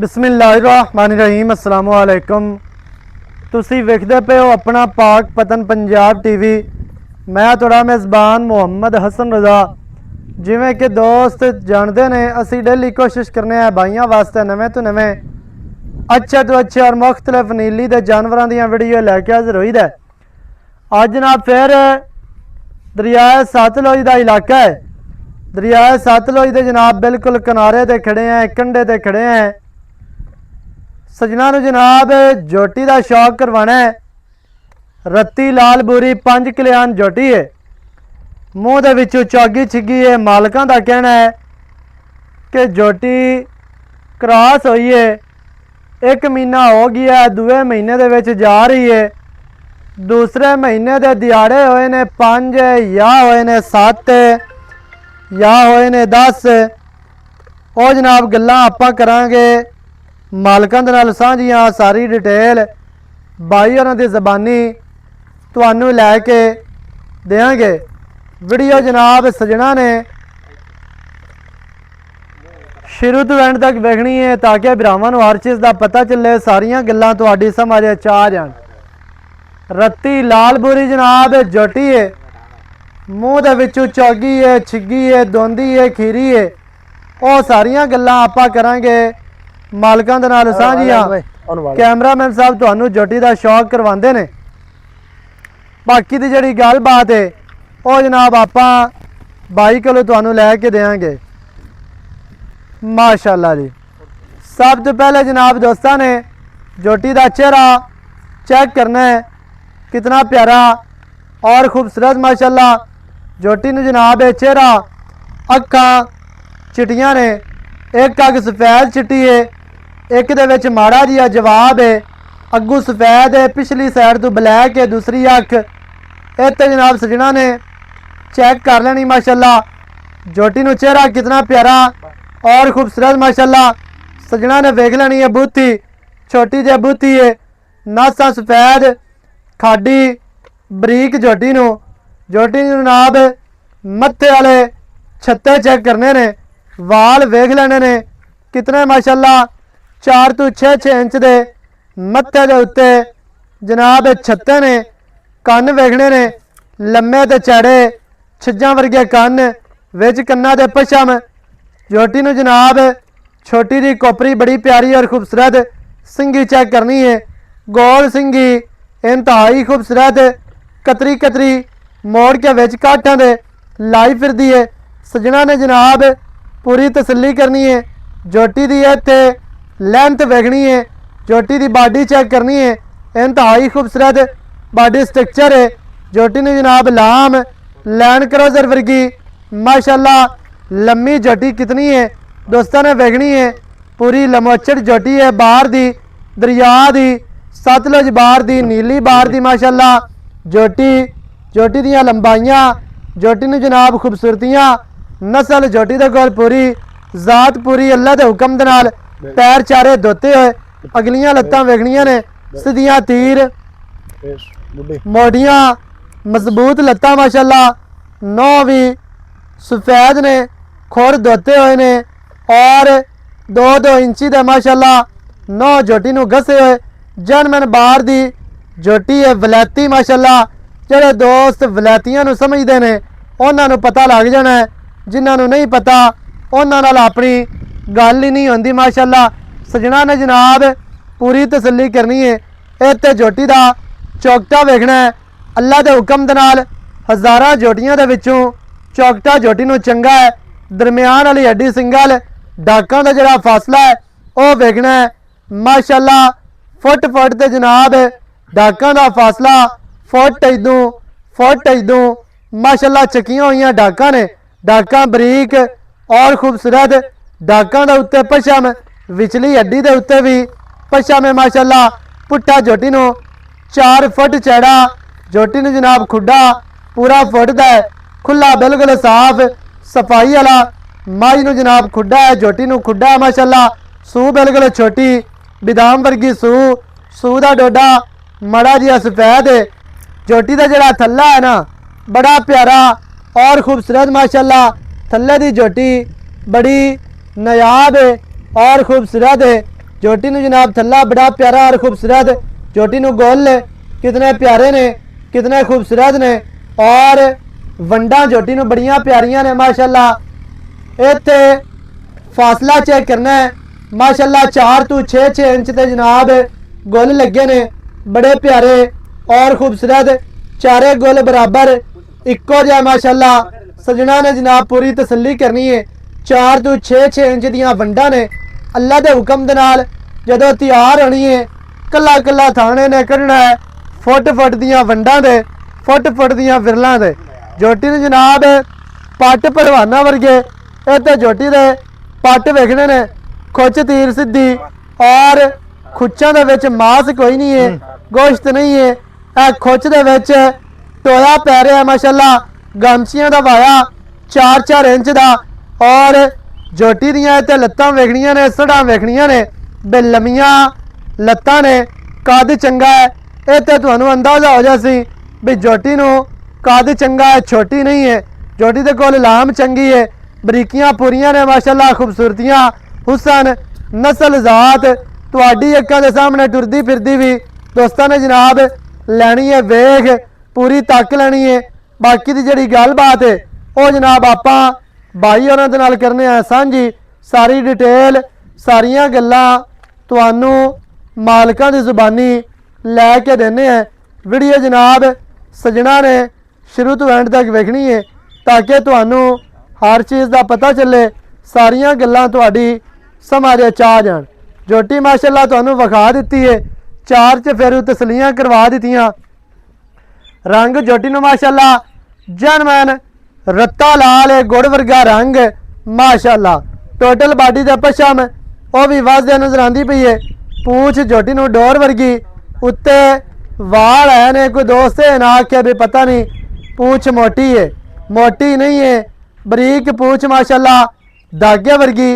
बिस्मिल्लाहिर्रहमानिर्रहीम अस्सलाम वालेकुम। तुसी वेखदे पे हो अपना पाक पतन पंजाब टीवी। मैं थोड़ा मेज़बान मुहम्मद हसन रज़ा। जिमें कि दोस्त जानते ने असी डेली कोशिश करने हैं भाइयों वास्ते नवे तो नवे अच्छे तो अच्छे और मुख्तलिफ नीली के जानवरों दी वीडियो लैके हाजिर होई दे। अज जनाब फिर दरियाए सतलुज का इलाका है। दरियाए सतलुज के जनाब बिल्कुल किनारे ते खड़े हैं, कंढे ते खड़े हैं। सजना नूं जनाब जोटी का शौक करवाना है। रत्ती लाल बूरी 5 किलियान जोटी है। मूँह दे विचों चौगी छिगी है। मालकां दा कहना है कि जोटी क्रॉस हुई है, 1 महीना हो गया है, दूए महीने दे विच जा रही है। दूसरे महीने दे दिहाड़े होए ने 5 या होए ने 7 या होए ने 10। ਉਹ जनाब गल्लां आपां करांगे मालकां दे नाल सांझियां। सारी डिटेल बाई होरां दी ज़बानी तुहानूं लैके देंगे। वीडियो जनाब सजना ने शुरू तो एंड तक वेखनी है ताकि भरावां नूं हर चीज़ का पता चले, सारियां गल्लां तुहाडी समझ आ जाण। रत्ती लाल बूरी जनाब जोटी है। मूँह दे विचों चौगी है, छिगी है, दोंदी है, खीरी है। ਉਹ ਸਾਰੀਆਂ ਗੱਲਾਂ ਆਪਾਂ ਕਰਾਂਗੇ ਮਾਲਕਾਂ ਦੇ ਨਾਲ ਸਾਂਝੀਆਂ। ਕੈਮਰਾਮੈਨ ਸਾਹਿਬ ਤੁਹਾਨੂੰ ਜੋਟੀ ਦਾ ਸ਼ੌਕ ਕਰਵਾਉਂਦੇ ਨੇ। ਬਾਕੀ ਦੀ ਜਿਹੜੀ ਗੱਲਬਾਤ ਹੈ ਉਹ ਜਨਾਬ ਆਪਾਂ ਬਾਈ ਕੋਲੋਂ ਤੁਹਾਨੂੰ ਲੈ ਕੇ ਦੇਵਾਂਗੇ। माशाल्लाह जी। सब तो पहले जनाब दोस्तों ने जोटी का चेहरा चेक करना है, कितना प्यारा और खूबसूरत माशाल्लाह। जोटी नूं जनाब चेहरा अखा चिट्टियां ने, एक अग सफेद चिट्टी है, एक दे विच माड़ा जिहा जवाब है। अगू सफेद है, पिछली साइड तो ब्लैक है, दूसरी अख इत्ते जनाब सजना ने चेक कर लेनी माशाल्लाह। जोटी नूं चेहरा कितना प्यारा और खूबसूरत माशाल्लाह सजना ने वेख लेनी है। बूथी छोटी जी बूथी है, नासा सफेद खाडी बरीक जोटी नूं। जोटी नूं जनाब मत्थे वाले छत्ते चेक करने ने, वाल वेख लेने ने कितने माशाल्लाह 4 तो 6 इंच दे मत्थे दे उत्ते जनाब छत्ते ने। कन्न वेखने ने लम्मे ते चौड़े, छिज्जां वर्गे कन्न, विच कन्ना दे पछम। जोटी नूं जनाब छोटी दी कोपरी बड़ी प्यारी और खूबसूरत। सिंगी चेक करनी है, गोल सिंगी इंतहाई खूबसूरत, कतरी कतरी मोड़ के विच काठां दे लाई फिरदी है। सजना ने जनाब पूरी तसल्ली करनी है। जोटी दी इत्थे लेंथ वेखनी है, जोटी दी बॉडी चेक करनी है, इंतहाई खूबसूरत बॉडी स्ट्रक्चर है। जोटी ने जनाब लाम लैंड क्रोजर वर्गी माशाल्लाह लम्मी जोटी कितनी है दोस्तों ने वेखनी है। पूरी लमोचड़ जोटी है, बाहर दी दरिया दी सतलुज बाहर दी नीली बाहर दी माशाल्लाह। जोटी दियां लंबाइयां, जोटी ने जनाब खूबसूरतियां, नस्ल जोटी दे कोल पूरी, जात पूरी अल्लाह दे हुक्म दे नाल। पैर चारे धोते हुए, अगलियां लत्तां वेखनियां ने सीधियां तीर, मोटियां मजबूत लत्तां माशाल्लाह। नौ भी सफेद ने, खुर धोते हुए ने और 2-2 इंची दे माशाल्लाह। नौ जोटी नूं घसे हुए जनमन बाहर दी जोटी है वलैती माशाल्लाह। जिहड़े दोस्त वलैतियां नूं समझदे ने उन्हां नूं पता लग जाना है, जिन्हां नूं नहीं पता उन्हां नाल अपनी गल ही नहीं होंदी माशाल्लाह। सजना ने जनाब पूरी तसल्ली करनी है। इत्ते जोटी दा चौकटा वेखना है अल्लाह दे हुक्म दे नाल। हज़ारां जोटियां दे विचों चौकटा जोटी नूं चंगा है। दरम्यान वाली हड्डी सिंगल डाकां दा जिहड़ा फासला है वह वेखना है माशाल्लाह। फुट ते जनाब डाकां दा फासला फुट इदों माशाल्लाह। चकियां हुई डाकां ने, डाकां बरीक और खूबसूरत। डाकां दे उत्ते पछम विचली हड्डी दे उत्ते भी पछम है माशाल्लाह। पुट्ठा जोटी नूं 4 फुट चौड़ा, जोटी नूं जनाब खुड्डा पूरा फुट दा है, खुला बिल्कुल साफ सफाई वाला। माई नूं जनाब खुड्डा है, जोटी नूं खुड्डा है माशाल्लाह। सूह बिल्कुल छोटी बिदाम वर्गी सूह दा डोडा मड़ा जिहा सफेद है। जोटी दा जिहड़ा थल्ला है ना बड़ा प्यारा और खूबसूरत माशाल्लाह। थल्ले दी जोटी बड़ी नायाब है और खूबसूरत है। झोटी नूं जनाब थल्ला बड़ा प्यारा और खूबसूरत, झोटी नूं गोल कितने प्यारे ने, कितने खूबसूरत ने, और वंडा झोटी नूं बड़ियां प्यारियां ने माशाअल्लाह। इत्थे फासला चेक करना है माशाअल्लाह 4 तो 6 इंच ते जनाब गुल लगे ने, बड़े प्यारे और खूबसूरत, चारे गुल बराबर इक्को जिहा माशाअल्लाह। सजना ने जनाब पूरी तसल्ली करनी है, 4 तो 6 इंच दियां वंडा ने। अल्लाह के हुक्म दे नाल जदों तैयार होनी है, कला कला थाने ने कढ़ना है फुट दियां वंडा दे, फुट दियां विरलां दे। झोटी ने जनाब पट पहलवाना वर्गे इत्थे झोटी दे पट वेखने ने, खुच तीर सीधी और खुच्चां दे विच मास कोई नहीं है, गोश्त नहीं है। ए खुच दे विच टोया पै रहा है माशाअल्लाह, गमछियां दा वाया 4 इंच दा, और झोटी दियां इत्थे लत्तां वेखणियां ने, सड़ां वेखणियां ने, बे लम्मियां लत्तां ने, कद चंगा है। इत्थे तुहानूं अंदाजा हो जासी भी झोटी नूं कद चंगा है, छोटी नहीं है। झोटी दे कोल लाम चंगी है, बरीकियां पूरियां ने माशाअल्लाह, खूबसूरतियां, हुसन, नस्ल जात तुहाडी अक्कां दे सामने टुरदी फिरदी भी दोस्तां ने जनाब लैनी है, वेख पूरी तक लैनी है। बाकी दी जिहड़ी गलबात है वो जनाब आपां भाई होरां दे नाल करने आ सांझी, सारी डिटेल सारियां गल्लां तुहानूं मालकां दी जुबानी लैके देने हैं। वीडियो जनाब सजना ने शुरू तो एंड तक वेखनी है ताकि तुहानूं हर चीज़ का पता चले, सारियां गल्लां तुहाडी समझ आ जाण। झोटी माशाअल्लाह तुहानूं विखा दित्ती है, 4 चफेरू तसलियां करवा दित्तियां। रंग झोटी नूं माशाअल्लाह जनमैन रत्ता लाल है, गुड़ वर्गा रंग माशाअल्लाह। टोटल बाडी दा पशम वो भी वाजह नजर आंदी पई है। पूछ झोटी नूं डोर वर्गी, उत्ते वाल है ने, कोई दोस्त है ना आखे भी पता नहीं पूछ मोटी है, मोटी नहीं है, बरीक पूछ माशाअल्लाह, धागे वर्गी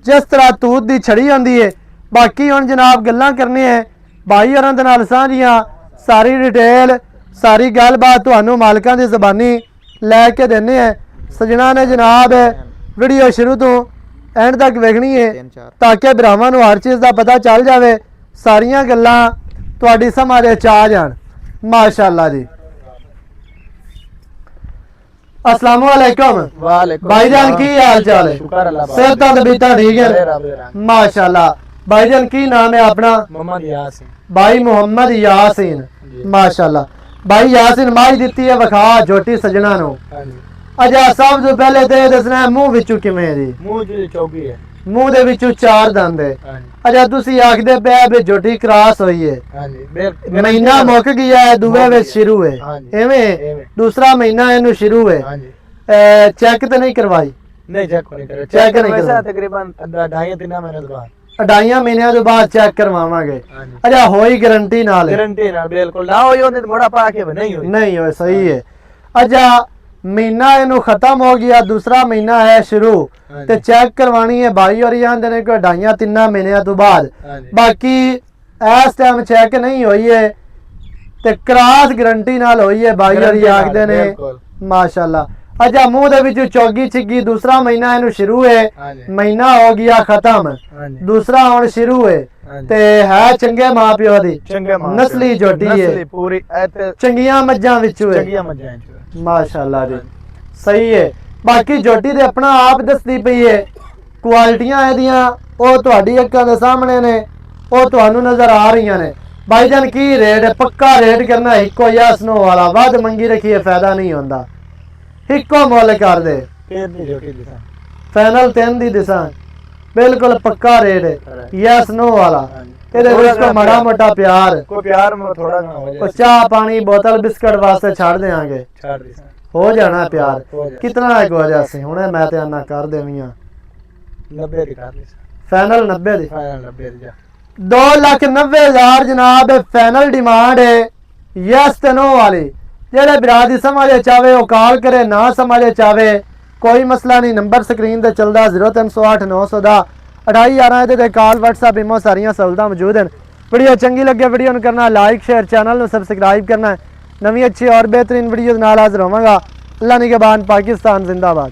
जिस तरह तूत दी छड़ी आंदी है। बाकी हुण जनाब गल्लां करने हैं भाई होरां दे नाल सांझियां, सारी डिटेल सारी गलबात तुहानूं मालकां दी ज़बानी लैके देने हैं। सजना ने जनाब वीडियो शुरू तो एंड तक वेखनी है ताकि भरावां नूं हर चीज़ का पता चल जाए, सारियां गल्लां तुहाडी समझ आ जाण माशाअल्लाह जी। अस्सलाम वालेकुम भाईजान, की हाल चाल है? सेहत तबीयत ठीक है माशाअल्लाह। भाईजान की नाम है अपना? मोहम्मद यासीन। भाई मोहम्मद यासीन माशाअल्लाह। भाई यासीन माई दित्ती है विखा झोटी सजना नूं। अच्छा सब तो पहले तो ये दसना है मूँह विचों किवें जी? मूँह जी चौकी है, मूँह दे विचों 4 दंद है। अच्छा तुसी आखदे पे भी झोटी क्रॉस हुई है, महीना मुक गया है, दूए विच शुरू है, एवें दूसरा महीना इनू शुरू है। चेक तो नहीं करवाई? नहीं चेक नहीं करे, चेक नहीं करवाई, तकरीबन 2.5-3 महीने बाद, 2.5 महीने तो बाद चेक करवावांगे। अच्छा होई गारंटी नाल? गारंटी नाल बिल्कुल। ना होई होंदी मोड़ा पा के नहीं होई, नहीं होई, सही है। अच्छा महीना इनू खत्म हो गया, दूसरा महीना है शुरू, ते चेक करवानी है भाई और आंदे ने कोई 2.5-3 महीने तो बाद। बाकी इस टाइम चेक नहीं हुई है ते क्रॉस गारंटी नाल हुई है भाई और आखदे ने माशाअल्लाह। अच्छा मुंह दे विच चौगी छिगी, दूसरा महीना इनू शुरू है, महीना हो गया खत्म, दूसरा हुण शुरू है, ते है चंगे मां प्यो दी, नस्ली झोटी है, पूरी चंगियां मज्जां विचों है, चंगियां मज्जां माशाअल्लाह जी, सही है। बाकी झोटी दे अपना आप दसदी पई है, क्वालिटियां एदियां ओ तुहाडी अक्खां दे सामने ने, ओ तुहानू नजर आ रही ने। भाईजान की रेट है? पक्का रेट करना इको या स्नो वाला, वध मंगी रखिए फायदा नहीं होंदा, इको मुल कर दे, फाइनल 3 दी दिसा, बिल्कुल पक्का रेट है, यस नो वाला। ਇਹਦੇ ਵਿੱਚ ਕੋ ਮਾੜਾ ਮੋਟਾ ਪਿਆਰ, ਕੋਈ ਪਿਆਰ ਮੋ ਥੋੜਾ ਨਾ ਹੋ ਜਾਏ, ਚਾਹ ਪਾਣੀ ਬੋਤਲ ਬਿਸਕਟ ਵਾਸਤੇ ਛੱਡ ਦੇਾਂਗੇ, ਛੱਡ ਦੇ ਹੋ ਜਾਣਾ ਪਿਆਰ। ਕਿਤਨਾ ਹੈ ਕੋ ਵਜਾ ਸੀ ਹੁਣੇ ਮੈਂ ਤੇ ਆਨਾ ਕਰ ਦੇਵੀਆਂ 90 ਦੀ ਕਰ ਲਈ, ਫਾਈਨਲ 90 ਦੀ, ਫਾਈਨਲ 90 ਦੀ ਜਾ 2,90,000 जनाब फाइनल डिमांड है, यस ते नो वाली। जेड़े बिरादी समझे चाहे वो कॉल करे, ना समझे चाहे कोई मसला नहीं। नंबर स्क्रीन ते चलदा 0308 900 दा 2811 ते कॉल व्हाट्सएप इमो सारियां सहूलतां मौजूद हैं। वीडियो चंगी लगे वीडियो नूं करना लाइक शेयर, चैनल नूं सबसक्राइब करना है। नवी अच्छी और बेहतरीन वीडियो नाल हाज़र होवांगा। अल्लाह निगहबान, पाकिस्तान जिंदाबाद।